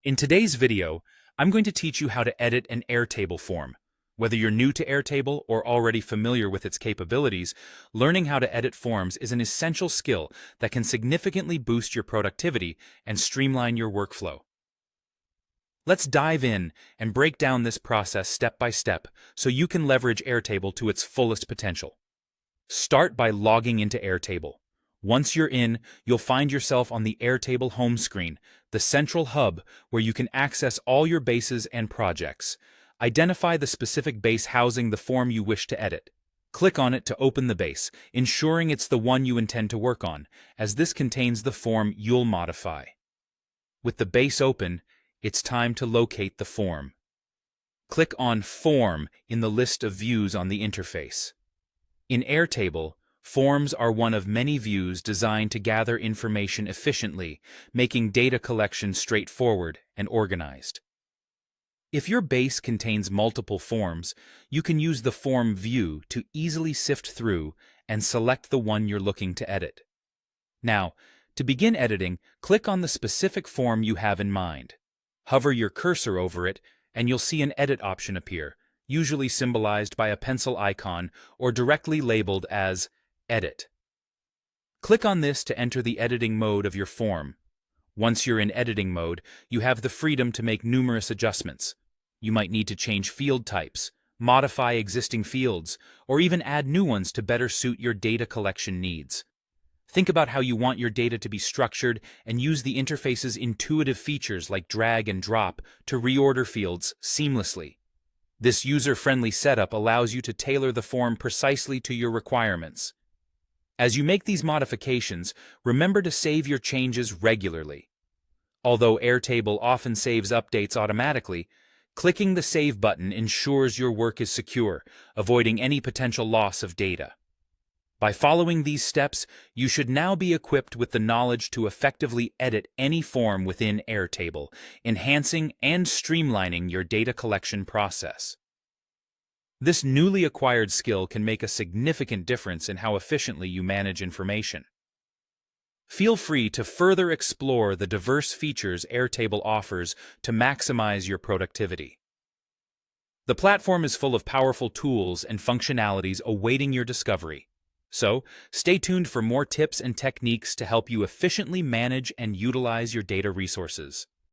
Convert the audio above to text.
In today's video, I'm going to teach you how to edit an Airtable form. Whether you're new to Airtable or already familiar with its capabilities, learning how to edit forms is an essential skill that can significantly boost your productivity and streamline your workflow. Let's dive in and break down this process step by step so you can leverage Airtable to its fullest potential. Start by logging into Airtable. Once you're in, you'll find yourself on the Airtable home screen, the central hub where you can access all your bases and projects. Identify the specific base housing the form you wish to edit. Click on it to open the base, ensuring it's the one you intend to work on, as this contains the form you'll modify. With the base open, it's time to locate the form. Click on Form in the list of views on the interface. In Airtable, forms are one of many views designed to gather information efficiently, making data collection straightforward and organized. If your base contains multiple forms, you can use the Form view to easily sift through and select the one you're looking to edit. Now, to begin editing, click on the specific form you have in mind. Hover your cursor over it, and you'll see an edit option appear, usually symbolized by a pencil icon or directly labeled as Edit. Click on this to enter the editing mode of your form. Once you're in editing mode, you have the freedom to make numerous adjustments. You might need to change field types, modify existing fields, or even add new ones to better suit your data collection needs. Think about how you want your data to be structured and use the interface's intuitive features like drag and drop to reorder fields seamlessly. This user-friendly setup allows you to tailor the form precisely to your requirements. As you make these modifications, remember to save your changes regularly. Although Airtable often saves updates automatically, clicking the Save button ensures your work is secure, avoiding any potential loss of data. By following these steps, you should now be equipped with the knowledge to effectively edit any form within Airtable, enhancing and streamlining your data collection process. This newly acquired skill can make a significant difference in how efficiently you manage information. Feel free to further explore the diverse features Airtable offers to maximize your productivity. The platform is full of powerful tools and functionalities awaiting your discovery. So, stay tuned for more tips and techniques to help you efficiently manage and utilize your data resources.